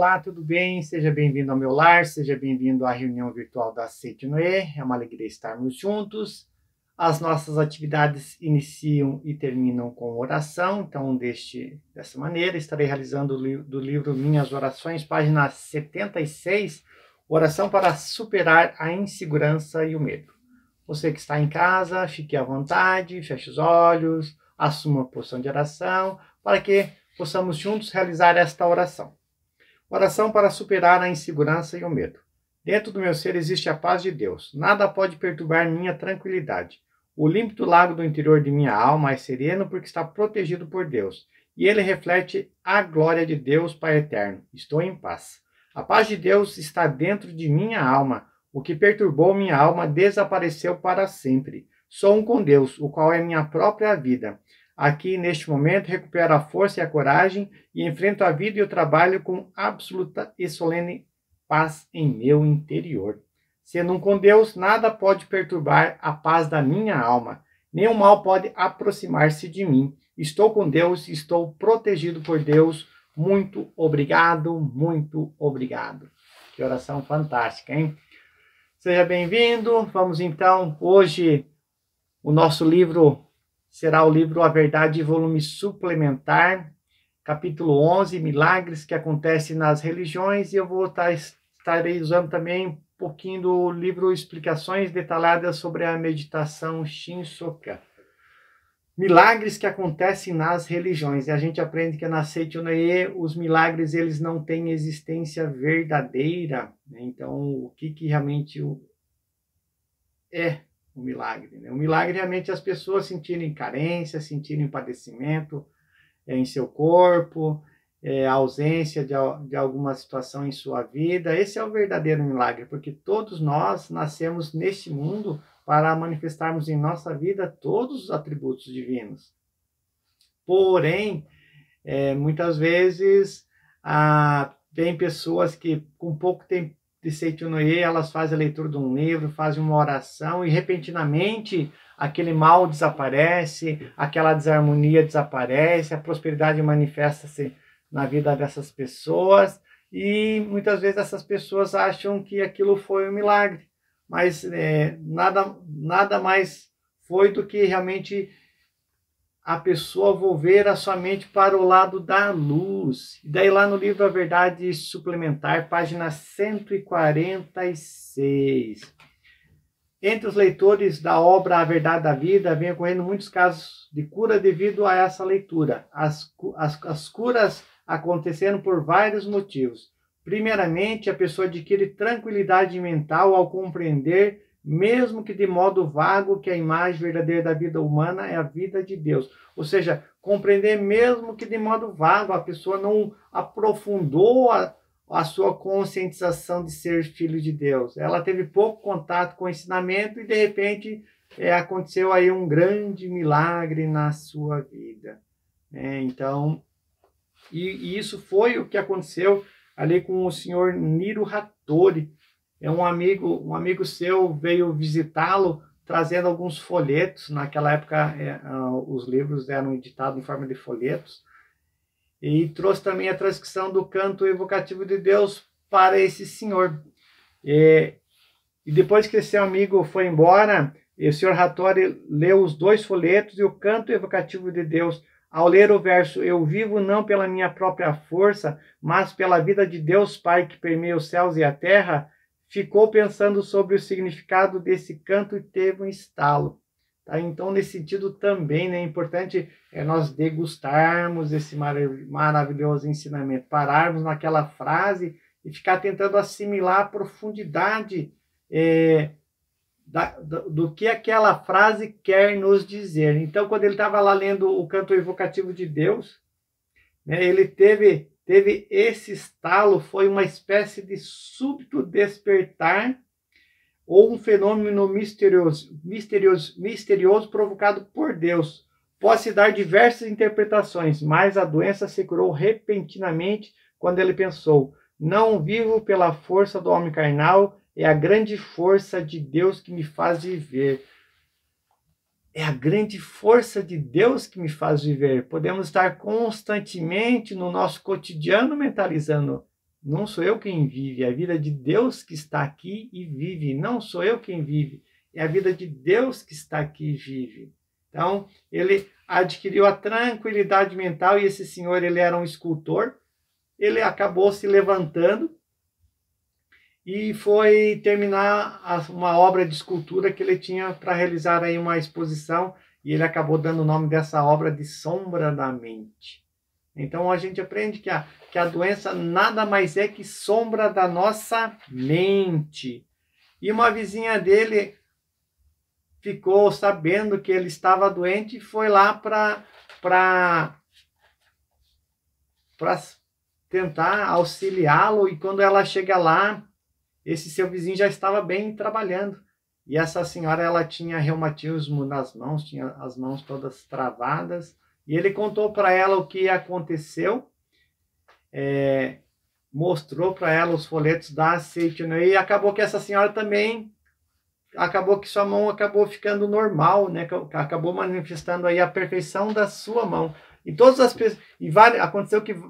Olá, tudo bem? Seja bem-vindo ao meu lar, seja bem-vindo à reunião virtual da Aceite Noé. É uma alegria estarmos juntos. As nossas atividades iniciam e terminam com oração, então dessa maneira estarei realizando do livro Minhas Orações, página 76, oração para superar a insegurança e o medo. Você que está em casa, fique à vontade, feche os olhos, assuma a posição de oração, para que possamos juntos realizar esta oração. Oração para superar a insegurança e o medo. Dentro do meu ser existe a paz de Deus. Nada pode perturbar minha tranquilidade. O límpido lago do interior de minha alma é sereno porque está protegido por Deus. E ele reflete a glória de Deus Pai Eterno. Estou em paz. A paz de Deus está dentro de minha alma. O que perturbou minha alma desapareceu para sempre. Sou um com Deus, o qual é minha própria vida. Aqui, neste momento, recupero a força e a coragem e enfrento a vida e o trabalho com absoluta e solene paz em meu interior. Sendo um com Deus, nada pode perturbar a paz da minha alma. Nenhum mal pode aproximar-se de mim. Estou com Deus, estou protegido por Deus. Muito obrigado, muito obrigado. Que oração fantástica, hein? Seja bem-vindo. Vamos então, hoje, o nosso livro será o livro A Verdade, volume suplementar, capítulo 11, Milagres que acontecem nas religiões, e eu estarei usando também um pouquinho do livro Explicações Detalhadas sobre a Meditação Shinsoka. Milagres que acontecem nas religiões, e a gente aprende que na Seite Noé os milagres eles não têm existência verdadeira, né? Então o que realmente é o milagre, né? O milagre realmente é as pessoas sentirem carência, sentirem padecimento em seu corpo, a ausência de alguma situação em sua vida. Esse é o verdadeiro milagre, porque todos nós nascemos neste mundo para manifestarmos em nossa vida todos os atributos divinos. Porém, muitas vezes tem pessoas que com pouco tempo de Seite Noé, elas fazem a leitura de um livro, fazem uma oração e repentinamente aquele mal desaparece, aquela desarmonia desaparece, a prosperidade manifesta-se na vida dessas pessoas e muitas vezes essas pessoas acham que aquilo foi um milagre, mas nada mais foi do que realmente a pessoa volver a sua mente para o lado da luz. E daí lá no livro A Verdade Suplementar, página 146. Entre os leitores da obra A Verdade da Vida, vem ocorrendo muitos casos de cura devido a essa leitura. As curas aconteceram por vários motivos. Primeiramente, a pessoa adquire tranquilidade mental ao compreender, mesmo que de modo vago, que a imagem verdadeira da vida humana é a vida de Deus. Ou seja, compreender mesmo que de modo vago, a pessoa não aprofundou a sua conscientização de ser filho de Deus. Ela teve pouco contato com o ensinamento e, de repente, aconteceu aí um grande milagre na sua vida. Então, e isso foi o que aconteceu ali com o senhor Niro Hattori. Um amigo seu veio visitá-lo trazendo alguns folhetos. Naquela época os livros eram editados em forma de folhetos. E trouxe também a transcrição do canto evocativo de Deus para esse senhor. E depois que esse amigo foi embora, o senhor Hattori leu os 2 folhetos e o canto evocativo de Deus. Ao ler o verso, eu vivo não pela minha própria força, mas pela vida de Deus Pai que permeia os céus e a terra, ficou pensando sobre o significado desse canto e teve um estalo. Tá? Então, nesse sentido também, né, é importante nós degustarmos esse maravilhoso ensinamento, pararmos naquela frase e ficar tentando assimilar a profundidade do que aquela frase quer nos dizer. Então, quando ele estava lá lendo o canto evocativo de Deus, né, ele teve esse estalo, foi uma espécie de súbito despertar ou um fenômeno misterioso provocado por Deus. Pode-se dar diversas interpretações, mas a doença se curou repentinamente quando ele pensou: não vivo pela força do homem carnal, é a grande força de Deus que me faz viver. É a grande força de Deus que me faz viver. Podemos estar constantemente no nosso cotidiano mentalizando: Não sou eu quem vive, é a vida de Deus que está aqui e vive. Não sou eu quem vive, é a vida de Deus que está aqui e vive. Então, ele adquiriu a tranquilidade mental e esse senhor, ele era um escultor. Ele acabou se levantando e foi terminar uma obra de escultura que ele tinha para realizar aí uma exposição, e ele acabou dando o nome dessa obra de Sombra da Mente. Então a gente aprende que a doença nada mais é que sombra da nossa mente. E uma vizinha dele ficou sabendo que ele estava doente e foi lá para tentar auxiliá-lo, e quando ela chega lá, esse seu vizinho já estava bem trabalhando. E essa senhora, ela tinha reumatismo nas mãos, tinha as mãos todas travadas, e ele contou para ela o que aconteceu, mostrou para ela os folhetos da Seitinoe, e acabou que essa senhora também, acabou que sua mão acabou ficando normal, né? Acabou manifestando aí a perfeição da sua mão. E todas as pessoas,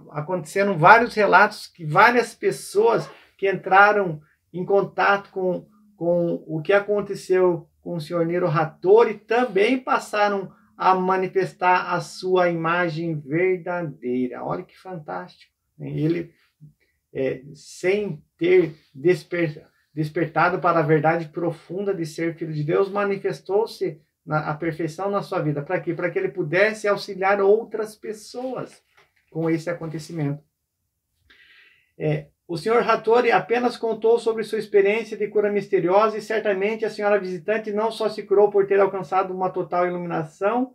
aconteceram vários relatos que várias pessoas que entraram em contato com o que aconteceu com o senhor Niro Hattori também passaram a manifestar a sua imagem verdadeira. Olha que fantástico. Ele, sem ter despertado para a verdade profunda de ser filho de Deus, manifestou-se a perfeição na sua vida. Para quê? Para que ele pudesse auxiliar outras pessoas com esse acontecimento. O senhor Hattori apenas contou sobre sua experiência de cura misteriosa, e certamente a senhora visitante não só se curou por ter alcançado uma total iluminação,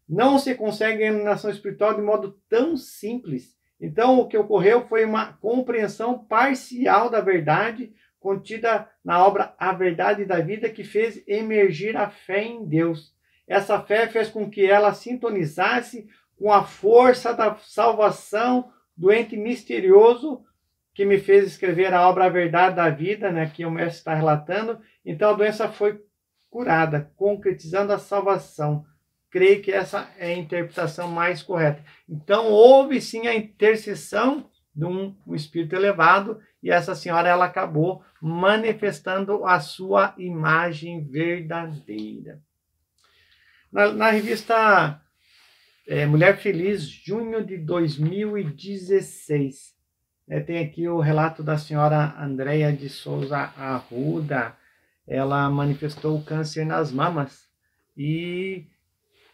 não se consegue a iluminação espiritual de modo tão simples. Então, o que ocorreu foi uma compreensão parcial da verdade contida na obra A Verdade da Vida, que fez emergir a fé em Deus. Essa fé fez com que ela sintonizasse com a força da salvação do ente misterioso que me fez escrever a obra A Verdade da Vida, né, que o mestre está relatando. Então a doença foi curada, concretizando a salvação. Creio que essa é a interpretação mais correta. Então houve sim a intercessão de um espírito elevado, e essa senhora, ela acabou manifestando a sua imagem verdadeira. Na revista Mulher Feliz, junho de 2016, tem aqui o relato da senhora Andréia de Souza Arruda. Ela manifestou câncer nas mamas, e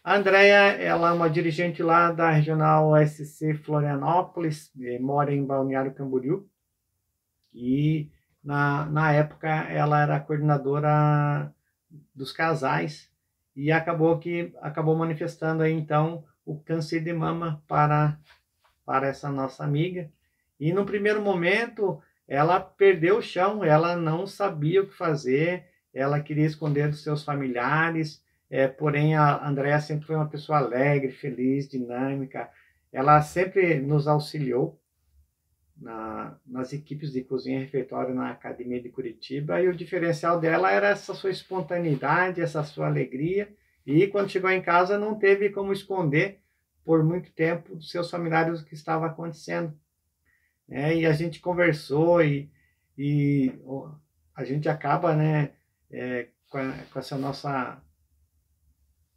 a Andréia, ela é uma dirigente lá da Regional SC Florianópolis, mora em Balneário Camboriú, e na época ela era coordenadora dos casais, e acabou manifestando aí então o câncer de mama para essa nossa amiga. E no primeiro momento ela perdeu o chão, ela não sabia o que fazer, ela queria esconder dos seus familiares. Porém, a Andréia sempre foi uma pessoa alegre, feliz, dinâmica. Ela sempre nos auxiliou nas equipes de cozinha e refeitório na Academia de Curitiba, e o diferencial dela era essa sua espontaneidade, essa sua alegria, e quando chegou em casa não teve como esconder por muito tempo dos seus familiares o que estava acontecendo. E a gente conversou, e a gente acaba, né, com essa nossa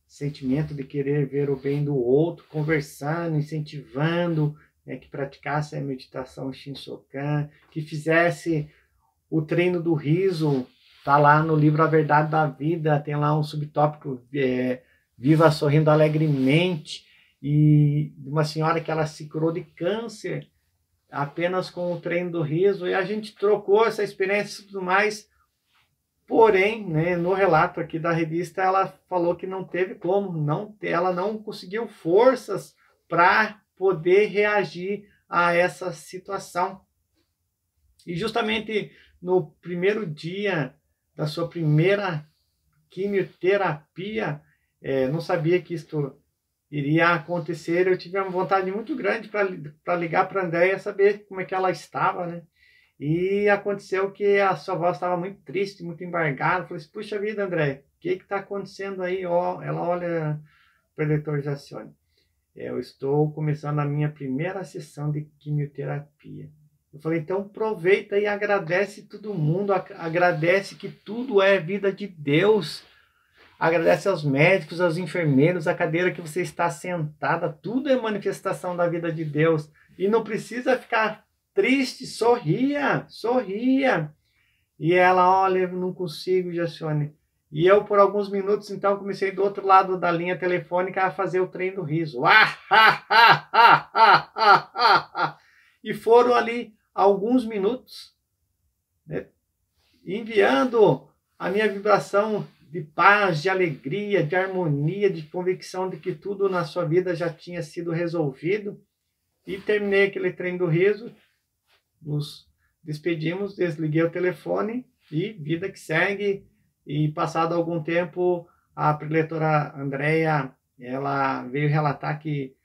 sentimento de querer ver o bem do outro, conversando, incentivando, que praticasse a meditação Shinsokan, que fizesse o treino do riso. Está lá no livro A Verdade da Vida, tem lá um subtópico, Viva Sorrindo Alegremente, e uma senhora que ela se curou de câncer apenas com o treino do riso, e a gente trocou essa experiência e tudo mais. Porém, né, no relato aqui da revista, ela falou que não teve como, ela não conseguiu forças para poder reagir a essa situação. E justamente no primeiro dia da sua primeira quimioterapia, não sabia que isto iria acontecer. Eu tive uma vontade muito grande para ligar para a Andréia, saber como é que ela estava, né? E aconteceu que a sua voz estava muito triste, muito embargada. Eu falei assim, puxa vida, André, o que está acontecendo aí? Ela olha para o Dr. Jacione. Eu estou começando a minha primeira sessão de quimioterapia. Eu falei, então aproveita e agradece todo mundo, agradece que tudo é vida de Deus. Agradece aos médicos, aos enfermeiros, a cadeira que você está sentada, tudo é manifestação da vida de Deus. E não precisa ficar triste, sorria, sorria. E ela, olha, eu não consigo, Jacione. E eu, por alguns minutos, então, comecei do outro lado da linha telefônica a fazer o trem do riso. E foram ali alguns minutos, né, enviando a minha vibração de paz, de alegria, de harmonia, de convicção de que tudo na sua vida já tinha sido resolvido. E terminei aquele trem do riso, nos despedimos, desliguei o telefone e vida que segue. E passado algum tempo, a preletora Andréia, ela veio relatar que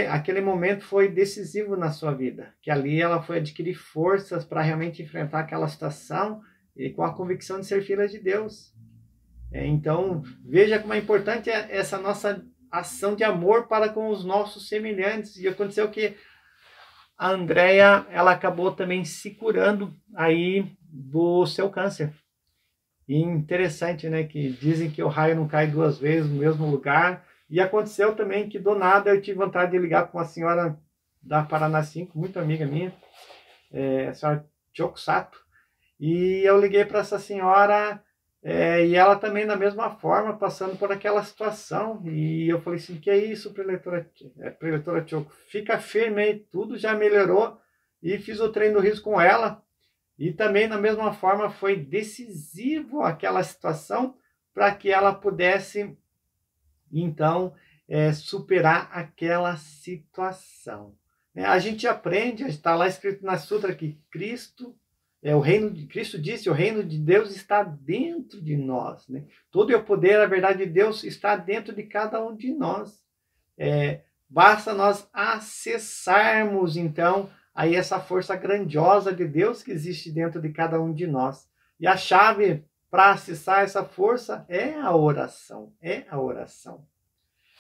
aquele momento foi decisivo na sua vida, que ali ela foi adquirir forças para realmente enfrentar aquela situação e com a convicção de ser filha de Deus. Então, veja como é importante essa nossa ação de amor para com os nossos semelhantes. E aconteceu que a Andréia, ela acabou também se curando aí do seu câncer. E interessante, né, que dizem que o raio não cai duas vezes no mesmo lugar. E aconteceu também que do nada eu tive vontade de ligar com uma senhora da Paraná 5, muito amiga minha, a senhora Choco Sato. E eu liguei para essa senhora e ela também da mesma forma, passando por aquela situação. E eu falei assim, que é isso, preletora Choco? Fica firme aí, tudo já melhorou. E fiz o treino do riso com ela. E também, da mesma forma, foi decisivo aquela situação para que ela pudesse, então, superar aquela situação. A gente aprende, está lá escrito na Sutra que o reino de Cristo disse, o reino de Deus está dentro de nós. Né? Todo o poder, a verdade de Deus está dentro de cada um de nós. Basta nós acessarmos, então, aí essa força grandiosa de Deus que existe dentro de cada um de nós. E a chave para acessar essa força é a oração,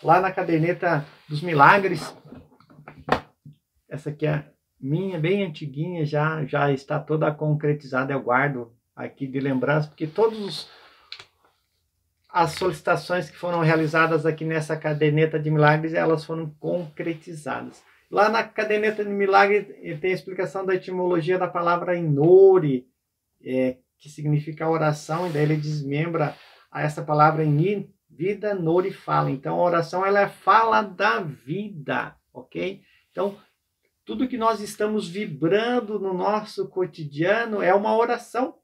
Lá na caderneta dos milagres, essa aqui é minha, bem antiguinha, já está toda concretizada, eu guardo aqui de lembrança, porque todas as solicitações que foram realizadas aqui nessa caderneta de milagres, elas foram concretizadas. Lá na caderneta de milagres tem a explicação da etimologia da palavra inori, que significa oração, e daí ele desmembra essa palavra em vida, nori, fala. Então a oração ela fala da vida, ok? Então tudo que nós estamos vibrando no nosso cotidiano é uma oração.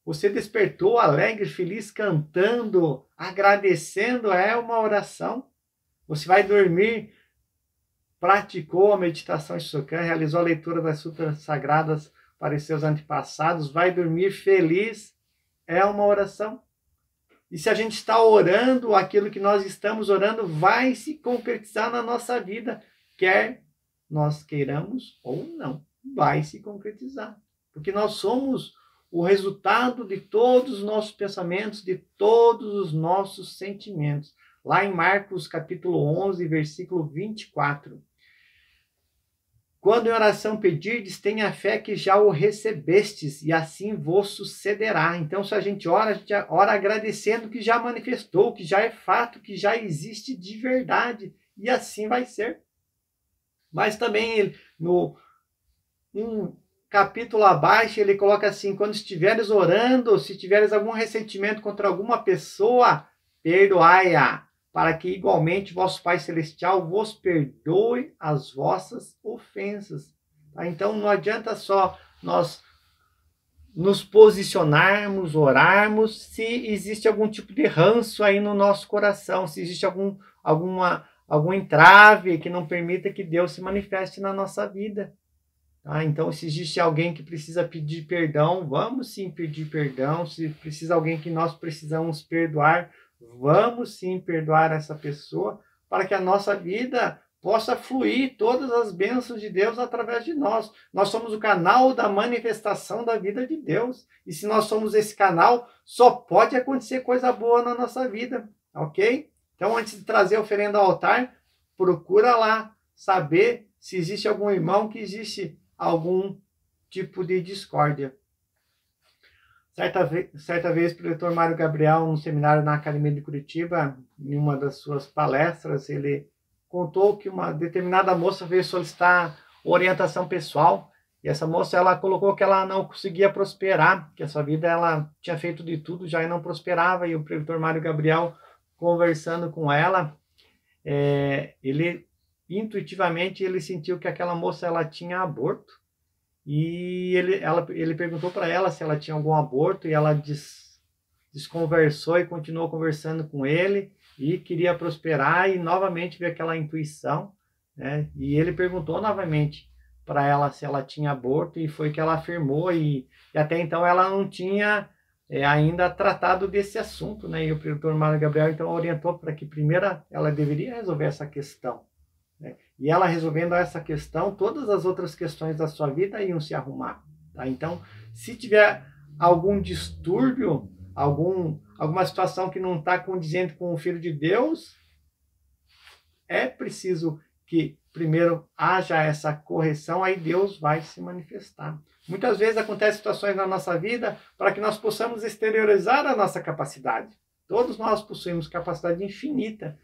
Você despertou alegre, feliz, cantando, agradecendo, é uma oração. Você vai dormir, praticou a meditação Shokan, realizou a leitura das sutras sagradas para os seus antepassados, vai dormir feliz, é uma oração. E se a gente está orando, aquilo que nós estamos orando vai se concretizar na nossa vida, quer nós queiramos ou não, vai se concretizar. Porque nós somos o resultado de todos os nossos pensamentos, de todos os nossos sentimentos. Lá em Marcos capítulo 11, versículo 24. Quando em oração pedirdes, tenha fé que já o recebestes, e assim vos sucederá. Então, se a gente ora agradecendo que já manifestou, que já é fato, que já existe de verdade, e assim vai ser. Mas também, um capítulo abaixo, ele coloca assim, quando estiveres orando, se tiveres algum ressentimento contra alguma pessoa, perdoai-a, para que igualmente vosso Pai Celestial vos perdoe as vossas ofensas. Tá? Então não adianta só nós nos posicionarmos, orarmos, se existe algum tipo de ranço aí no nosso coração, se existe algum entrave que não permita que Deus se manifeste na nossa vida. Tá? Então, se existe alguém que precisa pedir perdão, vamos sim pedir perdão. Se precisa alguém que nós precisamos perdoar, vamos sim perdoar essa pessoa, para que a nossa vida possa fluir todas as bênçãos de Deus através de nós. Nós somos o canal da manifestação da vida de Deus. E se nós somos esse canal, só pode acontecer coisa boa na nossa vida, ok? Então, antes de trazer a oferenda ao altar, procura lá saber se existe algum irmão que existe algum tipo de discórdia. Certa vez, o professor Mário Gabriel, num seminário na Academia de Curitiba, em uma das suas palestras, ele contou que uma determinada moça veio solicitar orientação pessoal, e essa moça, ela colocou que ela não conseguia prosperar, que a sua vida ela tinha feito de tudo já e não prosperava, e o professor Mário Gabriel, conversando com ela, ele intuitivamente ele sentiu que aquela moça ela tinha aborto, e ele perguntou para ela se ela tinha algum aborto, e ela desconversou e continuou conversando com ele, e queria prosperar, e novamente veio aquela intuição, né? E ele perguntou novamente para ela se ela tinha aborto, e foi que ela afirmou, e até então ela não tinha ainda tratado desse assunto, né? E o doutor Mário Gabriel então orientou para que primeiro ela deveria resolver essa questão, né? E ela resolvendo essa questão, todas as outras questões da sua vida iam se arrumar, tá? Então, se tiver algum distúrbio, alguma situação que não está condizente com o Filho de Deus, é preciso que primeiro haja essa correção, aí Deus vai se manifestar. Muitas vezes acontecem situações na nossa vida para que nós possamos exteriorizar a nossa capacidade. Todos nós possuímos capacidade infinita,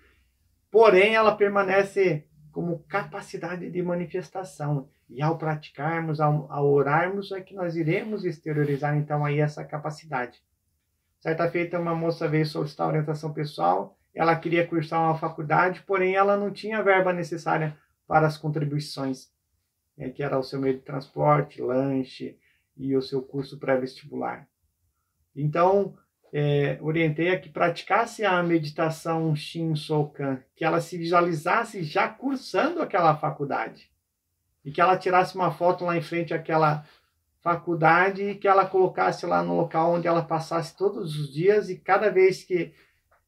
porém ela permanece como capacidade de manifestação. E ao praticarmos, ao orarmos, é que nós iremos exteriorizar então aí essa capacidade. Certa feita, uma moça veio solicitar orientação pessoal, ela queria cursar uma faculdade, porém ela não tinha a verba necessária para as contribuições, que era o seu meio de transporte, lanche e o seu curso pré-vestibular. Então, orientei a que praticasse a meditação Shin-Sokan, que ela se visualizasse já cursando aquela faculdade, e que ela tirasse uma foto lá em frente àquela faculdade e que ela colocasse lá no local onde ela passasse todos os dias, e cada vez que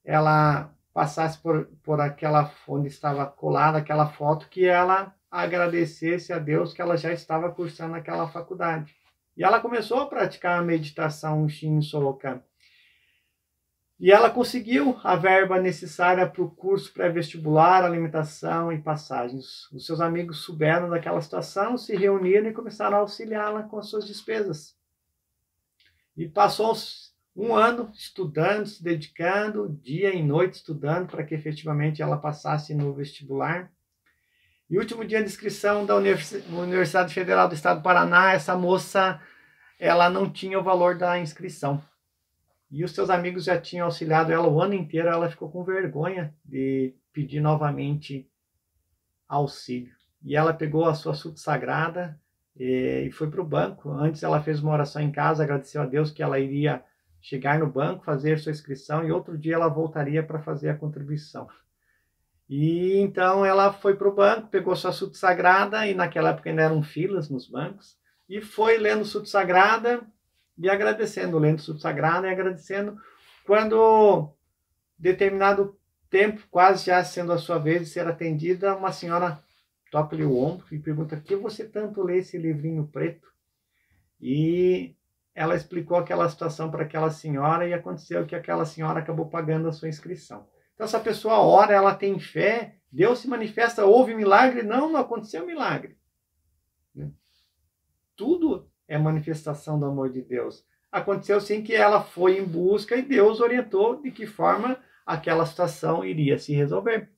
ela passasse por aquela, onde estava colada aquela foto, que ela agradecesse a Deus que ela já estava cursando aquela faculdade. E ela começou a praticar a meditação Shin-Sokan. E ela conseguiu a verba necessária para o curso pré-vestibular, alimentação e passagens. Os seus amigos souberam daquela situação, se reuniram e começaram a auxiliá-la com as suas despesas. E passou um ano estudando, se dedicando, dia e noite estudando, para que efetivamente ela passasse no vestibular. E o último dia de inscrição da Universidade Federal do Estado do Paraná, essa moça ela não tinha o valor da inscrição. E os seus amigos já tinham auxiliado ela o ano inteiro, ela ficou com vergonha de pedir novamente auxílio. E ela pegou a sua súplica sagrada e foi para o banco. Antes ela fez uma oração em casa, agradeceu a Deus que ela iria chegar no banco, fazer sua inscrição, e outro dia ela voltaria para fazer a contribuição. E então ela foi para o banco, pegou sua súplica sagrada, e naquela época ainda eram filas nos bancos, e foi lendo súplica sagrada, e agradecendo, lendo súplica sagrada e agradecendo, quando determinado tempo, quase já sendo a sua vez de ser atendida, uma senhora toca-lhe o ombro e pergunta: por que você tanto lê esse livrinho preto? E ela explicou aquela situação para aquela senhora, e aconteceu que aquela senhora acabou pagando a sua inscrição. Então essa pessoa ora, ela tem fé, Deus se manifesta, houve milagre? Não aconteceu milagre. Tudo é manifestação do amor de Deus. Aconteceu sim que ela foi em busca, e Deus orientou de que forma aquela situação iria se resolver.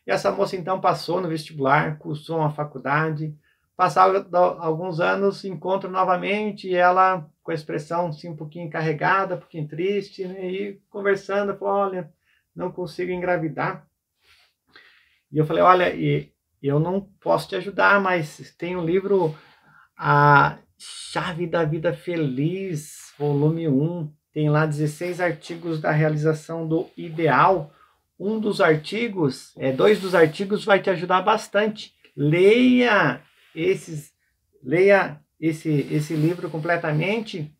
E essa moça então passou no vestibular, cursou uma faculdade, passava alguns anos, se encontra novamente, e ela com a expressão assim, um pouquinho encarregada, um pouquinho triste, né? E conversando, falou: olha, não consigo engravidar. E eu falei: olha, eu não posso te ajudar, mas tem um livro, A Chave da Vida Feliz, volume 1, tem lá 16 artigos da realização do ideal. Um dos artigos, dois dos artigos vai te ajudar bastante. Leia esse livro completamente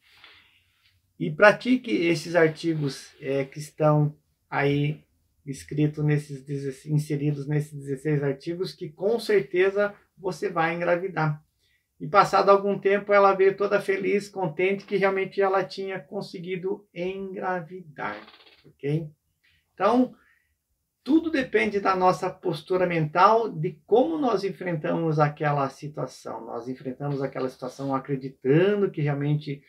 e pratique esses artigos que estão aí inseridos nesses 16 artigos, que com certeza você vai engravidar. E passado algum tempo ela veio toda feliz, contente, que realmente ela tinha conseguido engravidar, ok? Então, tudo depende da nossa postura mental, de como nós enfrentamos aquela situação. Nós enfrentamos aquela situação acreditando que realmente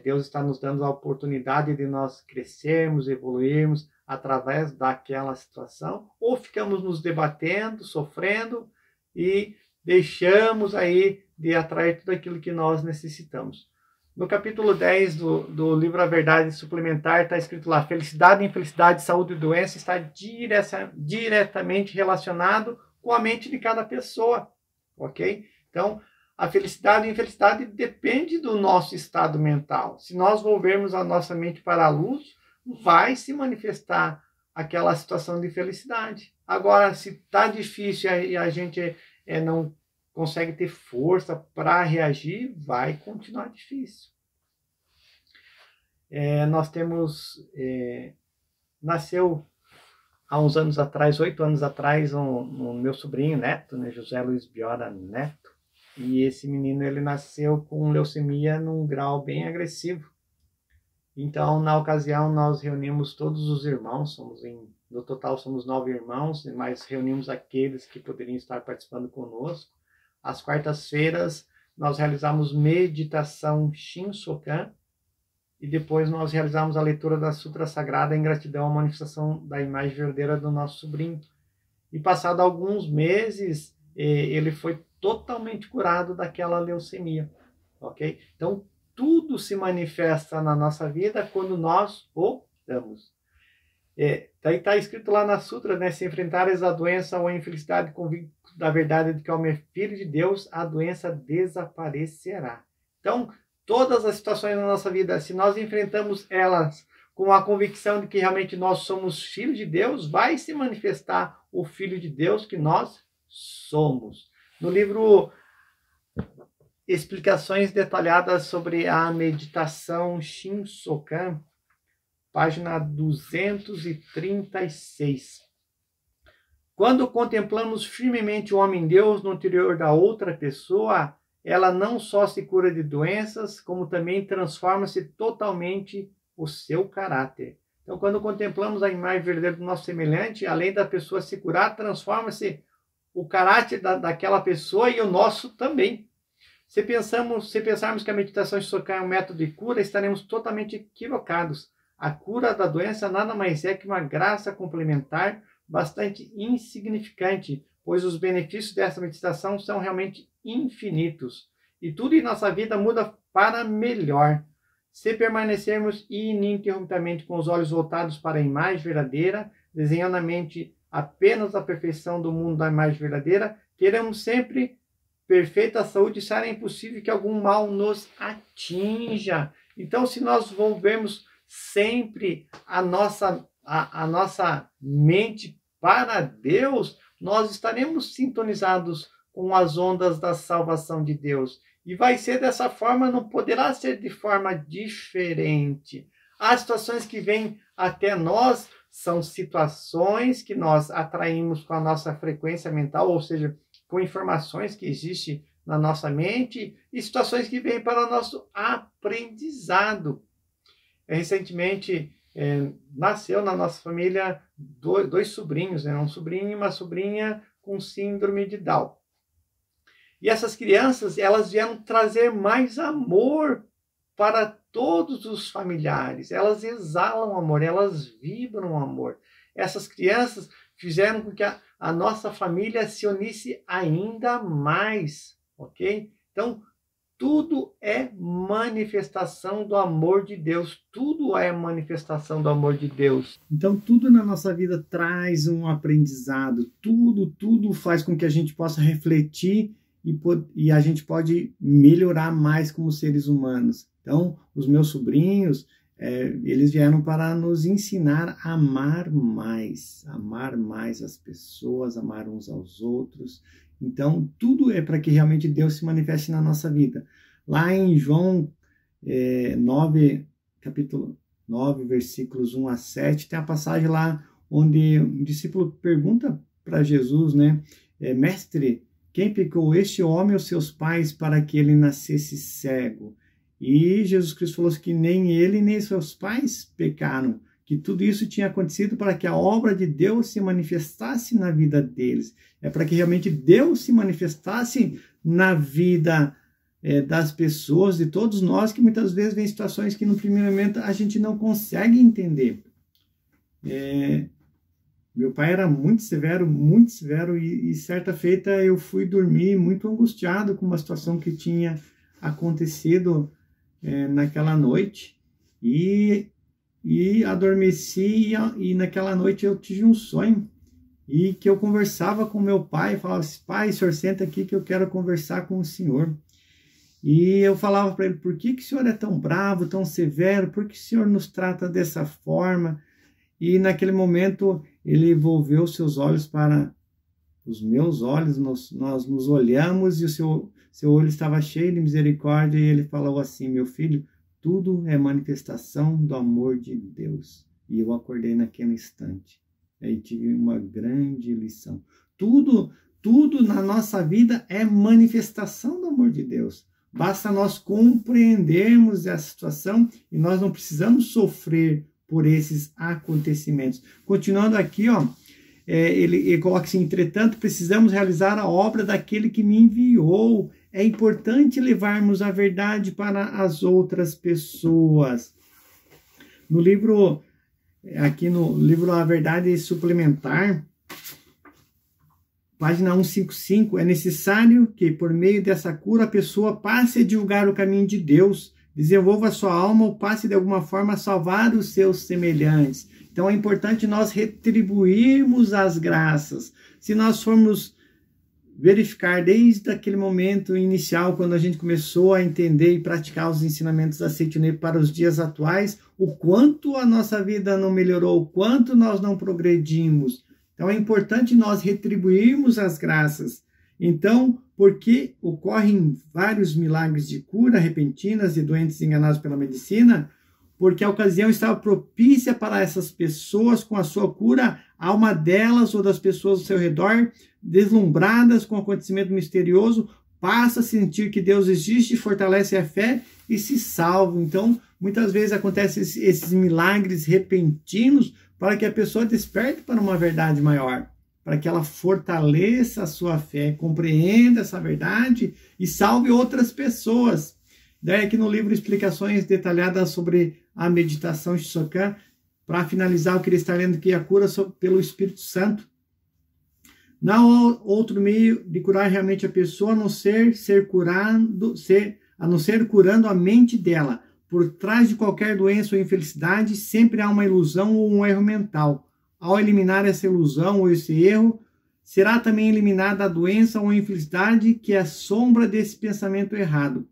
Deus está nos dando a oportunidade de nós crescermos, evoluirmos através daquela situação, ou ficamos nos debatendo, sofrendo e deixamos aí de atrair tudo aquilo que nós necessitamos. No capítulo 10 do livro A Verdade Suplementar está escrito lá: felicidade, infelicidade, saúde e doença está diretamente relacionado com a mente de cada pessoa, ok? Então, a felicidade e infelicidade depende do nosso estado mental. Se nós volvermos a nossa mente para a luz, vai se manifestar aquela situação de felicidade. Agora, se está difícil e a gente não consegue ter força para reagir, vai continuar difícil. Nós temos... nasceu há uns anos atrás, 8 anos atrás, um meu sobrinho neto, né, José Luiz Biora Neto, e esse menino ele nasceu com leucemia num grau bem agressivo. Então, na ocasião, nós reunimos todos os irmãos, no total somos 9 irmãos, mas reunimos aqueles que poderiam estar participando conosco. Às quartas-feiras, nós realizamos meditação Shinsokan, e depois nós realizamos a leitura da Sutra Sagrada em gratidão à manifestação da imagem verdadeira do nosso sobrinho. E passado alguns meses, ele foi totalmente curado daquela leucemia, ok? Então, tudo se manifesta na nossa vida quando nós oramos. Daí está escrito lá na Sutra, né? Se enfrentares a doença ou a infelicidade convicto da verdade de que ao filho de Deus, a doença desaparecerá. Então, todas as situações na nossa vida, se nós enfrentamos elas com a convicção de que realmente nós somos filhos de Deus, vai se manifestar o Filho de Deus que nós somos. No livro Explicações Detalhadas sobre a Meditação Shinsokan, página 236. Quando contemplamos firmemente o homem-deus no interior da outra pessoa, ela não só se cura de doenças, como também transforma-se totalmente o seu caráter. Então, quando contemplamos a imagem verdadeira do nosso semelhante, além da pessoa se curar, transforma-se o caráter daquela pessoa e o nosso também. Se pensarmos que a meditação Shinsokan é um método de cura, estaremos totalmente equivocados. A cura da doença nada mais é que uma graça complementar bastante insignificante, pois os benefícios dessa meditação são realmente infinitos. E tudo em nossa vida muda para melhor. Se permanecermos ininterruptamente com os olhos voltados para a imagem verdadeira, desenhando na mente apenas a perfeição do mundo da imagem verdadeira, teremos sempre perfeita saúde e será impossível que algum mal nos atinja. Então, se nós volvermos sempre a nossa mente para Deus, nós estaremos sintonizados com as ondas da salvação de Deus. E vai ser dessa forma, não poderá ser de forma diferente. As situações que vêm até nós são situações que nós atraímos com a nossa frequência mental, ou seja, com informações que existem na nossa mente e situações que vêm para o nosso aprendizado. Recentemente, nasceu na nossa família dois sobrinhos, um sobrinho e uma sobrinha com síndrome de Down. E essas crianças, elas vieram trazer mais amor para todos os familiares. Elas exalam amor, elas vibram amor. Essas crianças fizeram com que a nossa família se unisse ainda mais, ok? Então, tudo é manifestação do amor de Deus. Tudo é manifestação do amor de Deus. Então, tudo na nossa vida traz um aprendizado. Tudo faz com que a gente possa refletir e a gente pode melhorar mais como seres humanos. Então, os meus sobrinhos, eles vieram para nos ensinar a amar mais as pessoas, amar uns aos outros. Então, tudo é para que realmente Deus se manifeste na nossa vida. Lá em João 9, capítulo 9, versículos 1 a 7, tem a passagem lá onde um discípulo pergunta para Jesus, né? Mestre, quem pecou, este homem ou seus pais, para que ele nascesse cego? E Jesus Cristo falou que nem ele nem seus pais pecaram, que tudo isso tinha acontecido para que a obra de Deus se manifestasse na vida deles. É para que realmente Deus se manifestasse na vida das pessoas, de todos nós, que muitas vezes vem situações que no primeiro momento a gente não consegue entender. Meu pai era muito severo, e certa feita eu fui dormir muito angustiado com uma situação que tinha acontecido naquela noite, e adormeci, e naquela noite eu tive um sonho, e que eu conversava com meu pai, falava assim: pai, o senhor senta aqui que eu quero conversar com o senhor. E eu falava para ele: por que o senhor é tão bravo, tão severo? Por que o senhor nos trata dessa forma? E naquele momento ele volveu seus olhos para os meus olhos, nós nos olhamos, e o seu olho estava cheio de misericórdia, e ele falou assim: meu filho, tudo é manifestação do amor de Deus. E eu acordei naquele instante. Aí tive uma grande lição. Tudo na nossa vida é manifestação do amor de Deus. Basta nós compreendermos essa situação, e nós não precisamos sofrer por esses acontecimentos. Continuando aqui, ele coloca assim: entretanto, precisamos realizar a obra daquele que me enviou. É importante levarmos a verdade para as outras pessoas. Aqui no livro A Verdade Suplementar, página 155, é necessário que, por meio dessa cura, a pessoa passe a divulgar o caminho de Deus, desenvolva a sua alma ou passe de alguma forma a salvar os seus semelhantes. Então é importante nós retribuirmos as graças. Se nós formos verificar desde aquele momento inicial, quando a gente começou a entender e praticar os ensinamentos da Seita Unida para os dias atuais, o quanto a nossa vida não melhorou, o quanto nós não progredimos. Então é importante nós retribuirmos as graças. Então, porque ocorrem vários milagres de cura repentinas de doentes enganados pela medicina? Porque a ocasião estava propícia para essas pessoas, com a sua cura, a alma delas ou das pessoas ao seu redor, deslumbradas com o acontecimento misterioso, passa a sentir que Deus existe, fortalece a fé e se salva. Então, muitas vezes acontecem esses milagres repentinos para que a pessoa desperte para uma verdade maior, para que ela fortaleça a sua fé, compreenda essa verdade e salve outras pessoas. Daí aqui no livro explicações detalhadas sobre a meditação Shisokan. Para finalizar, eu queria estar lendo aqui a cura pelo Espírito Santo. Não há outro meio de curar realmente a pessoa a não ser curando a mente dela. Por trás de qualquer doença ou infelicidade, sempre há uma ilusão ou um erro mental. Ao eliminar essa ilusão ou esse erro, será também eliminada a doença ou a infelicidade que é a sombra desse pensamento errado.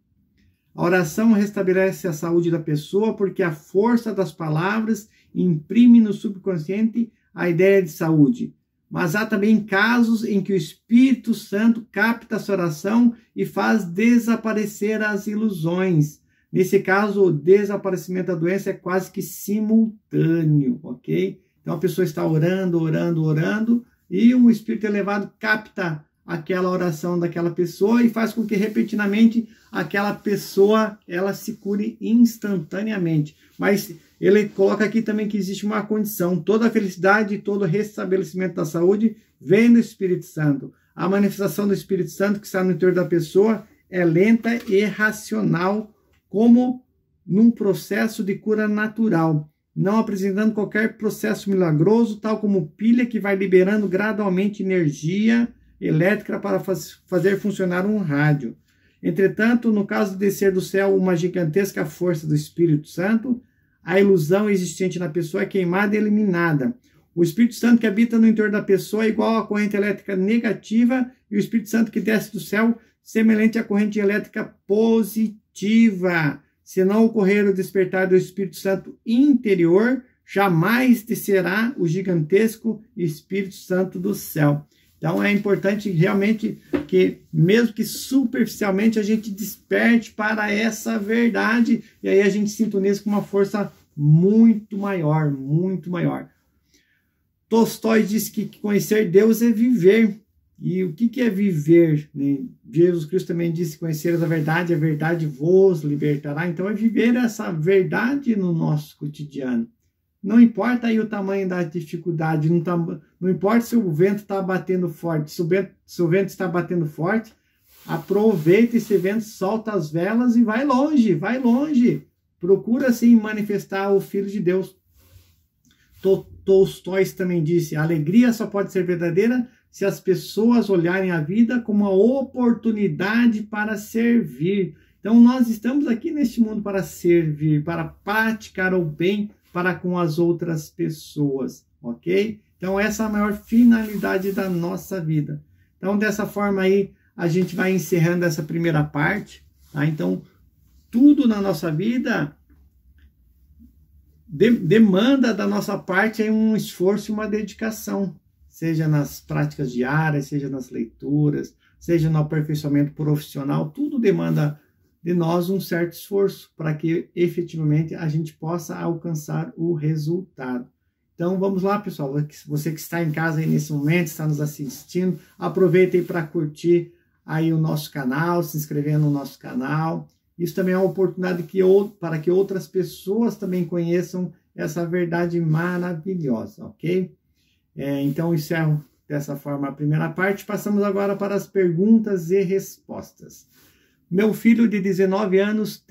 A oração restabelece a saúde da pessoa porque a força das palavras imprime no subconsciente a ideia de saúde. Mas há também casos em que o Espírito Santo capta essa oração e faz desaparecer as ilusões. Nesse caso, o desaparecimento da doença é quase que simultâneo, ok? Então a pessoa está orando, e um espírito elevado capta aquela oração daquela pessoa e faz com que repentinamente aquela pessoa ela se cure instantaneamente. Mas ele coloca aqui também que existe uma condição: toda a felicidade e todo o restabelecimento da saúde vem do Espírito Santo. A manifestação do Espírito Santo que está no interior da pessoa é lenta e racional, como num processo de cura natural, não apresentando qualquer processo milagroso, tal como pilha que vai liberando gradualmente energia elétrica para fazer funcionar um rádio. Entretanto, no caso de descer do céu uma gigantesca força do Espírito Santo, a ilusão existente na pessoa é queimada e eliminada. O Espírito Santo que habita no interior da pessoa é igual à corrente elétrica negativa, e o Espírito Santo que desce do céu semelhante à corrente elétrica positiva. Se não ocorrer o despertar do Espírito Santo interior, jamais descerá o gigantesco Espírito Santo do céu. Então é importante realmente que, mesmo que superficialmente, a gente desperte para essa verdade, e aí a gente sintoniza com uma força muito maior, muito maior. Tolstói diz que conhecer Deus é viver. E o que é viver? Jesus Cristo também disse: conhecereis a verdade vos libertará. Então é viver essa verdade no nosso cotidiano. não importa aí o tamanho da dificuldade, não importa se o vento está batendo forte, se o vento está batendo forte, aproveita esse vento, solta as velas e vai longe, vai longe. Procura, assim, manifestar o Filho de Deus. Tolstói também disse, a alegria só pode ser verdadeira se as pessoas olharem a vida como uma oportunidade para servir. Então, nós estamos aqui neste mundo para servir, para praticar o bem para com as outras pessoas, ok? Então, essa é a maior finalidade da nossa vida. Então, dessa forma aí, a gente vai encerrando essa primeira parte, tá? Então, tudo na nossa vida demanda da nossa parte aí um esforço e uma dedicação, seja nas práticas diárias, seja nas leituras, seja no aperfeiçoamento profissional, tudo demanda de nós um certo esforço para que efetivamente a gente possa alcançar o resultado. Então vamos lá, pessoal, você que está em casa aí nesse momento, está nos assistindo, aproveita aí para curtir aí o nosso canal, se inscrever no nosso canal. Isso também é uma oportunidade para que outras pessoas também conheçam essa verdade maravilhosa, ok? Então encerro dessa forma a primeira parte. Passamos agora para as perguntas e respostas. Meu filho de 19 anos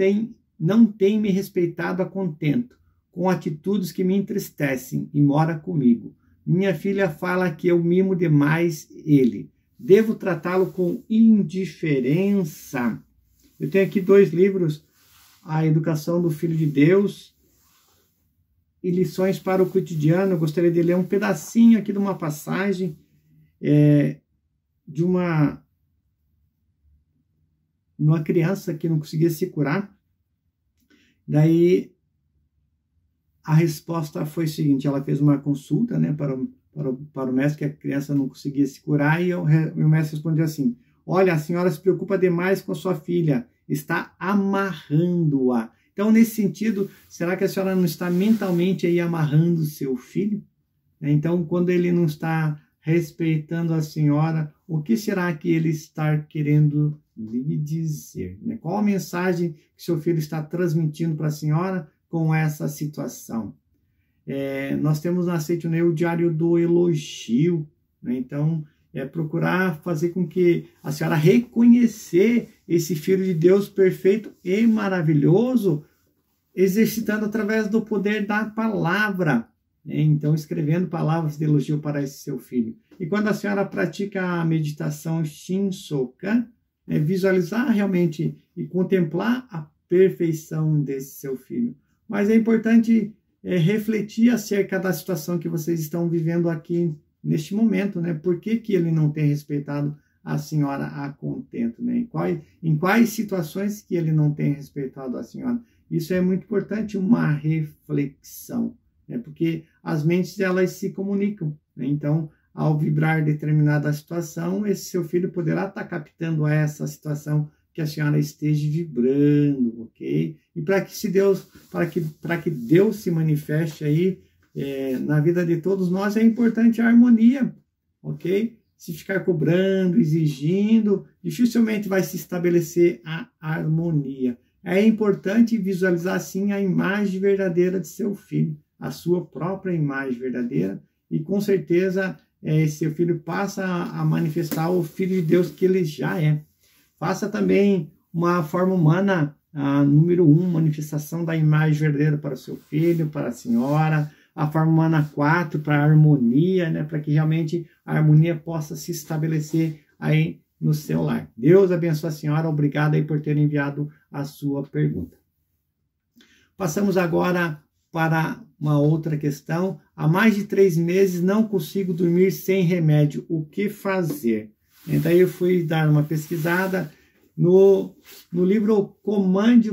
não tem me respeitado a contento, com atitudes que me entristecem e mora comigo. Minha filha fala que eu mimo demais ele. Devo tratá-lo com indiferença? Eu tenho aqui 2 livros, A Educação do Filho de Deus e Lições para o Cotidiano. Eu gostaria de ler um pedacinho aqui de uma passagem de uma criança que não conseguia se curar. Daí a resposta foi a seguinte, ela fez uma consulta, né, para o mestre, que a criança não conseguia se curar, e o mestre respondeu assim, olha, a senhora se preocupa demais com a sua filha, está amarrando-a. Então, nesse sentido, será que a senhora não está mentalmente aí amarrando o seu filho? Então, quando ele não está respeitando a senhora, o que será que ele está querendo lhe dizer? Qual a mensagem que seu filho está transmitindo para a senhora com essa situação? Nós temos na Aceite o Ney o Diário do Elogio, então procurar fazer com que a senhora reconhecer esse Filho de Deus perfeito e maravilhoso, exercitando através do poder da palavra, então escrevendo palavras de elogio para esse seu filho. E quando a senhora pratica a meditação Shinsoka, visualizar realmente e contemplar a perfeição desse seu filho. Mas é importante refletir acerca da situação que vocês estão vivendo aqui neste momento, Por que ele não tem respeitado a senhora a contento, Em quais situações que ele não tem respeitado a senhora? Isso é muito importante, uma reflexão, Porque as mentes, elas se comunicam, Então, ao vibrar determinada situação, esse seu filho poderá estar captando essa situação que a senhora esteja vibrando, ok? E para que Deus se manifeste aí na vida de todos nós, é importante a harmonia, ok? Se ficar cobrando, exigindo, dificilmente vai se estabelecer a harmonia. É importante visualizar, sim, a imagem verdadeira de seu filho, a sua própria imagem verdadeira, e com certeza seu filho passa a manifestar o Filho de Deus que ele já é. Faça também uma forma humana, número 1, manifestação da imagem verdadeira para o seu filho, para a senhora. A forma humana 4, para a harmonia, para que realmente a harmonia possa se estabelecer aí no seu lar. Deus abençoe a senhora, obrigado aí por ter enviado a sua pergunta. Passamos agora para uma outra questão. Há mais de 3 meses não consigo dormir sem remédio. O que fazer? Então eu fui dar uma pesquisada no livro Comande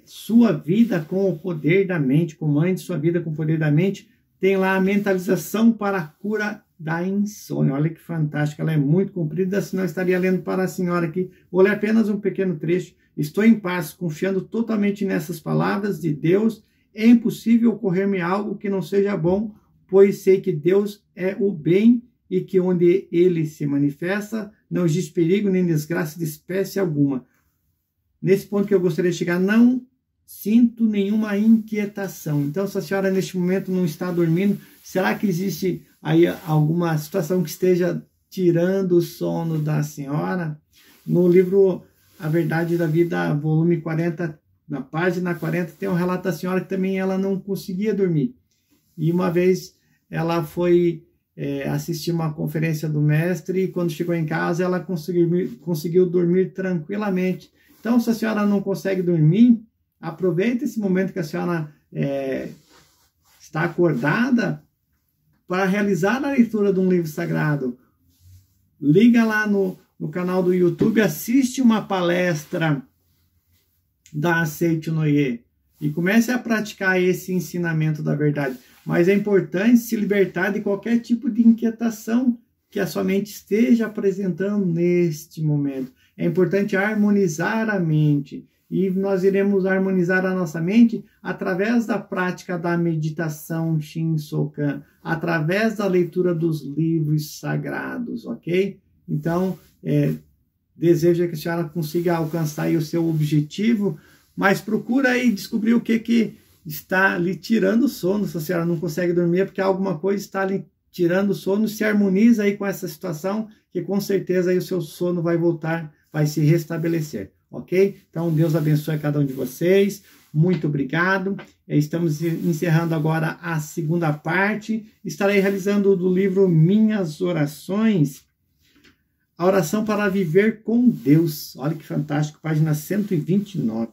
Sua Vida com o Poder da Mente. Comande Sua Vida com o Poder da Mente. Tem lá a mentalização para a cura da insônia. Olha que fantástico, ela é muito comprida, senão eu estaria lendo para a senhora aqui. Vou ler apenas um pequeno trecho. Estou em paz, confiando totalmente nessas palavras de Deus. É impossível ocorrer-me algo que não seja bom, pois sei que Deus é o bem e que onde ele se manifesta, não existe perigo nem desgraça de espécie alguma. Nesse ponto que eu gostaria de chegar, não sinto nenhuma inquietação. Então, se a senhora neste momento não está dormindo, será que existe aí alguma situação que esteja tirando o sono da senhora? No livro A Verdade da Vida, volume 40, na página 40, tem um relato da senhora que também ela não conseguia dormir. E uma vez ela foi assistir uma conferência do mestre e quando chegou em casa ela conseguiu dormir tranquilamente. Então, se a senhora não consegue dormir, aproveita esse momento que a senhora está acordada para realizar a leitura de um livro sagrado. Liga lá no canal do YouTube, assiste uma palestra da Seiichi Noye e comece a praticar esse ensinamento da verdade. Mas é importante se libertar de qualquer tipo de inquietação que a sua mente esteja apresentando neste momento. É importante harmonizar a mente. E nós iremos harmonizar a nossa mente através da prática da meditação Shinsokan, através da leitura dos livros sagrados, ok? Então, desejo que a senhora consiga alcançar aí o seu objetivo, mas procura aí descobrir o que está lhe tirando o sono. Se a senhora não consegue dormir, é porque alguma coisa está lhe tirando o sono. Se harmoniza aí com essa situação, que com certeza aí o seu sono vai voltar, vai se restabelecer, ok? Então, Deus abençoe cada um de vocês. Muito obrigado. Estamos encerrando agora a segunda parte. Estarei realizando do livro Minhas Orações, a oração para viver com Deus. Olha que fantástico, página 129.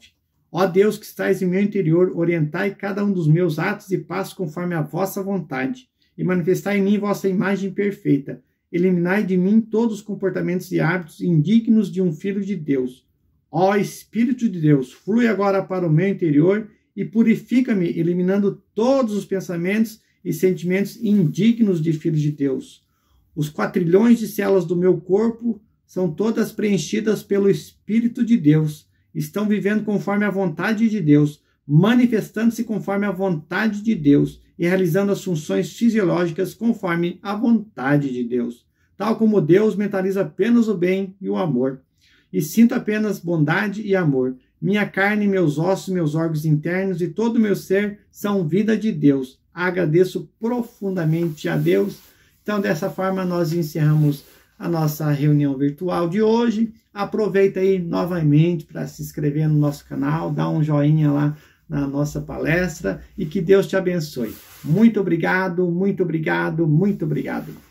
Ó Deus que estais em meu interior, orientai cada um dos meus atos e passos conforme a vossa vontade, e manifestai em mim vossa imagem perfeita. Eliminai de mim todos os comportamentos e hábitos indignos de um filho de Deus. Ó Espírito de Deus, flui agora para o meu interior e purifica-me, eliminando todos os pensamentos e sentimentos indignos de filho de Deus. Os 4 trilhões de células do meu corpo são todas preenchidas pelo Espírito de Deus. Estão vivendo conforme a vontade de Deus, manifestando-se conforme a vontade de Deus e realizando as funções fisiológicas conforme a vontade de Deus. Tal como Deus, mentalizo apenas o bem e o amor. E sinto apenas bondade e amor. Minha carne, meus ossos, meus órgãos internos e todo o meu ser são vida de Deus. Agradeço profundamente a Deus. Então, dessa forma, nós encerramos a nossa reunião virtual de hoje. Aproveita aí novamente para se inscrever no nosso canal, dá um joinha lá na nossa palestra e que Deus te abençoe. Muito obrigado, muito obrigado, muito obrigado.